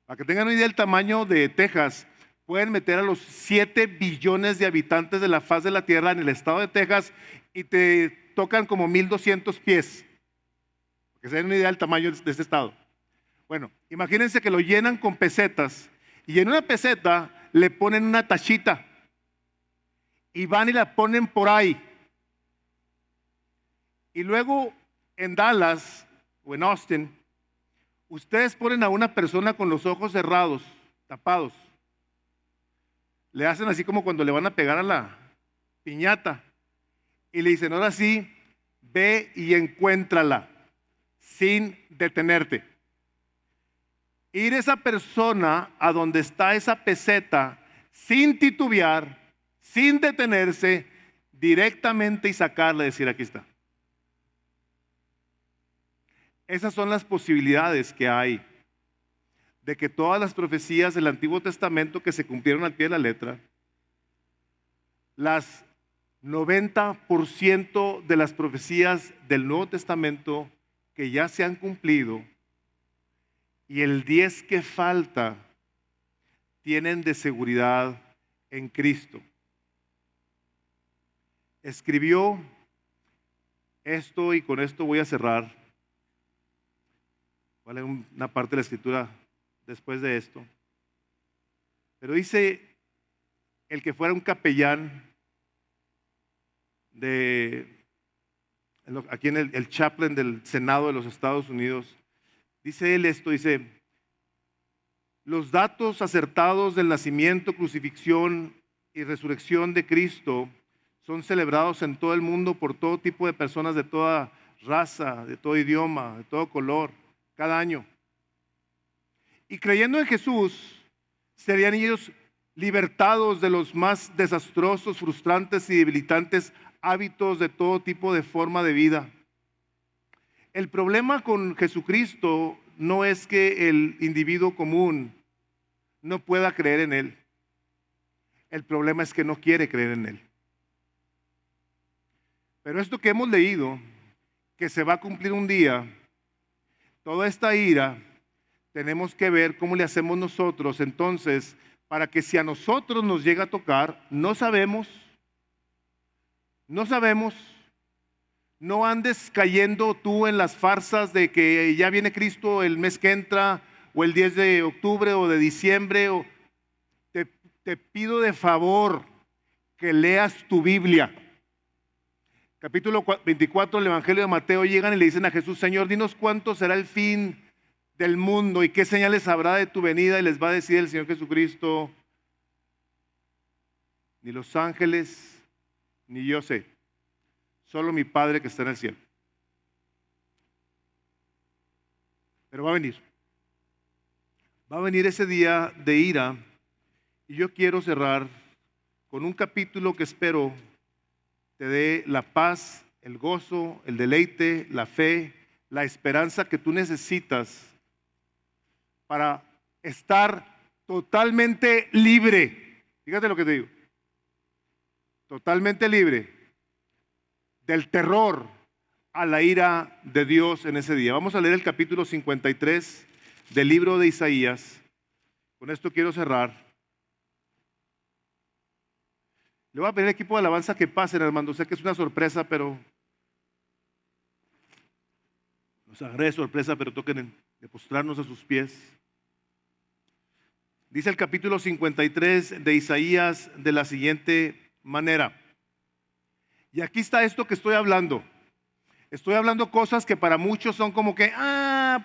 Para que tengan una idea del tamaño de Texas, pueden meter a los 7 billones de habitantes de la faz de la tierra en el estado de Texas y te tocan como 1200 pies. Para que se den una idea del tamaño de este estado. Bueno, imagínense que lo llenan con pesetas y en una peseta le ponen una tachita y van y la ponen por ahí. Y luego en Dallas o en Austin, ustedes ponen a una persona con los ojos cerrados, tapados. Le hacen así como cuando le van a pegar a la piñata. Y le dicen, ahora sí, ve y encuéntrala, sin detenerte. Ir esa persona a donde está esa peseta, sin titubear, sin detenerse, directamente y sacarla y decir, aquí está. Esas son las posibilidades que hay de que todas las profecías del Antiguo Testamento que se cumplieron al pie de la letra, las 90% de las profecías del Nuevo Testamento que ya se han cumplido y el 10 que falta tienen de seguridad en Cristo. Escribió esto y con esto voy a cerrar. Vale, una parte de la escritura después de esto. Pero dice el que fuera un capellán aquí en el chaplain del Senado de los Estados Unidos, Dice él esto, dice: los datos acertados del nacimiento, crucifixión y resurrección de Cristo son celebrados en todo el mundo por todo tipo de personas de toda raza, de todo idioma, de todo color, cada año. Y creyendo en Jesús, serían ellos libertados de los más desastrosos, frustrantes y debilitantes hábitos de todo tipo de forma de vida. El problema con Jesucristo no es que el individuo común no pueda creer en Él. El problema es que no quiere creer en Él. Pero esto que hemos leído, que se va a cumplir un día, toda esta ira, tenemos que ver cómo le hacemos nosotros entonces, para que si a nosotros nos llega a tocar, no sabemos, no andes cayendo tú en las farsas de que ya viene Cristo el mes que entra, o el 10 de octubre o de diciembre. Te pido de favor que leas tu Biblia. Capítulo 24 del Evangelio de Mateo, llegan y le dicen a Jesús: Señor, dinos cuánto será el fin del mundo y qué señales habrá de tu venida. Y les va a decir el Señor Jesucristo: ni los ángeles ni yo sé, solo mi Padre que está en el cielo. Pero va a venir ese día de ira, y yo quiero cerrar con un capítulo que espero te dé la paz, el gozo, el deleite, la fe, la esperanza que tú necesitas para estar totalmente libre. Fíjate lo que te digo. Totalmente libre del terror a la ira de Dios en ese día. Vamos a leer el capítulo 53 del libro de Isaías. Con esto quiero cerrar. Le voy a pedir al equipo de alabanza que pasen, hermano. Sé que es una sorpresa, pero nos agarré de sorpresa, pero toquen de postrarnos a sus pies. Dice el capítulo 53 de Isaías de la siguiente manera. Y aquí está esto que estoy hablando. Estoy hablando cosas que para muchos son como que,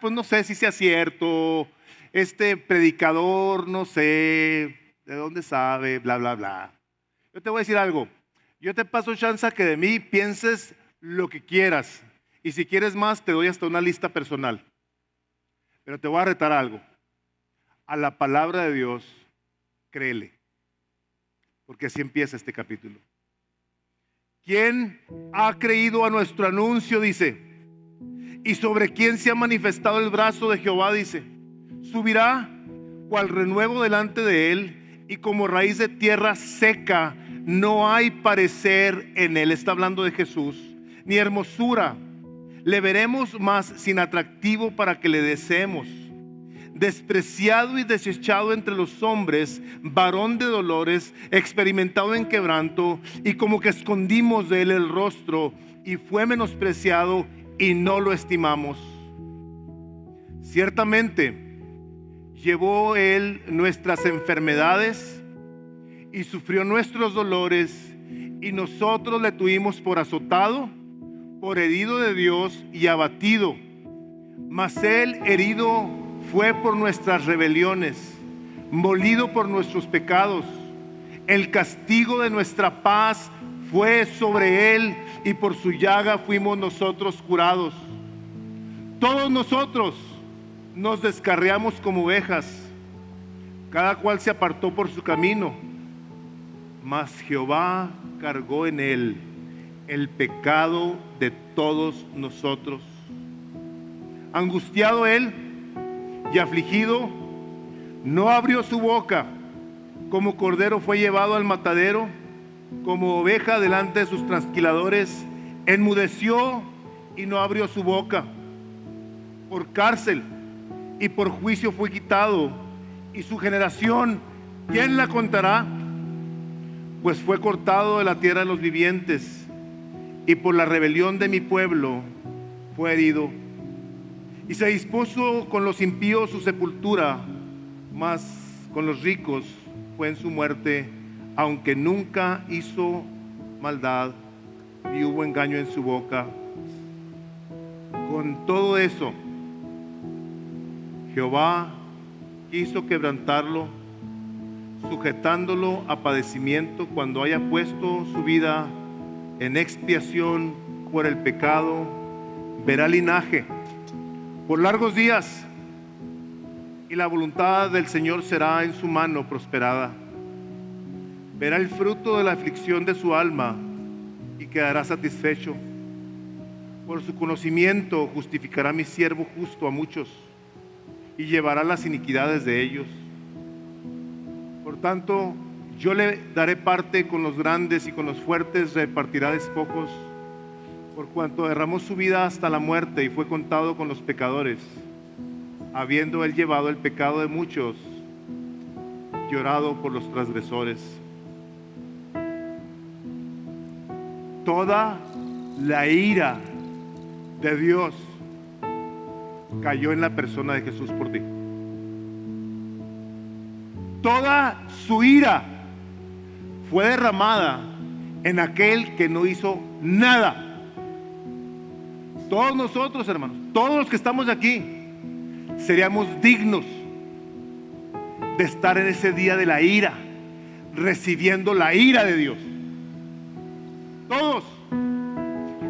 pues no sé si sea cierto. Este predicador, no sé de dónde sabe, bla, bla, bla. Yo te voy a decir algo. Yo te paso chance a que de mí pienses lo que quieras. Y si quieres más, te doy hasta una lista personal. Pero te voy a retar algo. A la palabra de Dios, créele. Porque así empieza este capítulo. ¿Quién ha creído a nuestro anuncio? Dice. ¿Y sobre quién se ha manifestado el brazo de Jehová? Dice. Subirá cual renuevo delante de él, y como raíz de tierra seca, no hay parecer en él. Está hablando de Jesús. Ni hermosura. Le veremos más sin atractivo para que le deseemos. Despreciado y desechado entre los hombres, varón de dolores, experimentado en quebranto, y como que escondimos de él el rostro, y fue menospreciado y no lo estimamos. Ciertamente llevó él nuestras enfermedades y sufrió nuestros dolores, y nosotros le tuvimos por azotado, por herido de Dios y abatido. Mas él herido fue por nuestras rebeliones, molido por nuestros pecados. El castigo de nuestra paz fue sobre él, y por su llaga fuimos nosotros curados. Todos nosotros nos descarriamos como ovejas, cada cual se apartó por su camino, mas Jehová cargó en él el pecado de todos nosotros. Angustiado él y afligido, no abrió su boca. Como cordero fue llevado al matadero, como oveja delante de sus trasquiladores, enmudeció y no abrió su boca. Por cárcel y por juicio fue quitado, y su generación, ¿quién la contará? Pues fue cortado de la tierra de los vivientes, y por la rebelión de mi pueblo fue herido. Y se dispuso con los impíos su sepultura, mas con los ricos fue en su muerte, aunque nunca hizo maldad, ni hubo engaño en su boca. Con todo eso, Jehová quiso quebrantarlo, sujetándolo a padecimiento cuando haya puesto su vida en expiación por el pecado, verá linaje por largos días, y la voluntad del Señor será en su mano prosperada. Verá el fruto de la aflicción de su alma y quedará satisfecho. Por su conocimiento justificará mi siervo justo a muchos y llevará las iniquidades de ellos. Por tanto, yo le daré parte con los grandes y con los fuertes repartirá despojos, por cuanto derramó su vida hasta la muerte y fue contado con los pecadores, habiendo él llevado el pecado de muchos, llorado por los transgresores. Toda la ira de Dios cayó en la persona de Jesús por ti. Toda su ira fue derramada en aquel que no hizo nada. Todos nosotros, hermanos, todos los que estamos aquí, seríamos dignos de estar en ese día de la ira, recibiendo la ira de Dios. Todos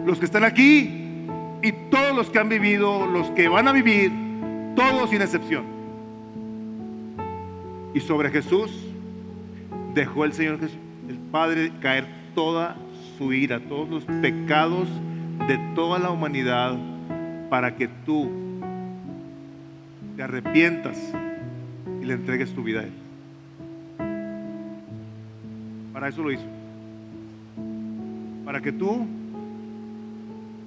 los que están aquí y todos los que han vivido, los que van a vivir, todos sin excepción. Y sobre Jesús dejó el Señor Jesús, el Padre, caer toda su ira, todos los pecados de toda la humanidad, para que tú te arrepientas y le entregues tu vida a Él. Para eso lo hizo. Para que tú,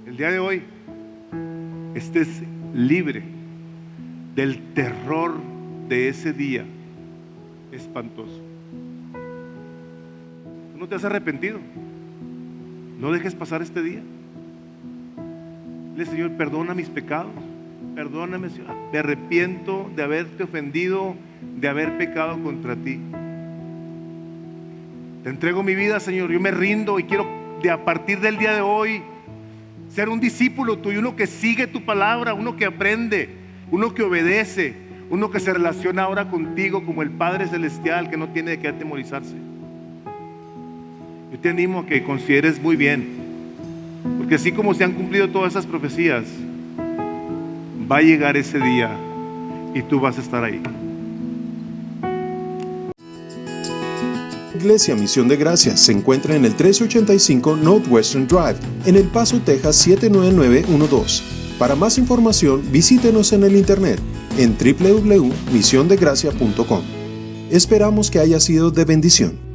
el día de hoy, estés libre del terror de ese día espantoso. Tú no te has arrepentido. No dejes pasar este día. Dile: Señor, perdona mis pecados. Perdóname, Señor. Me arrepiento de haberte ofendido, de haber pecado contra ti. Te entrego mi vida, Señor. Yo me rindo y quiero, a partir del día de hoy, ser un discípulo tuyo, uno que sigue tu palabra, uno que aprende, uno que obedece, uno que se relaciona ahora contigo como el Padre Celestial, que no tiene de qué atemorizarse. Yo te animo a que consideres muy bien, porque así como se han cumplido todas esas profecías, va a llegar ese día y tú vas a estar ahí. Iglesia Misión de Gracia se encuentra en el 1385 Northwestern Drive, en El Paso, Texas 79912. Para más información, visítenos en el internet en www.misiondegracia.com. Esperamos que haya sido de bendición.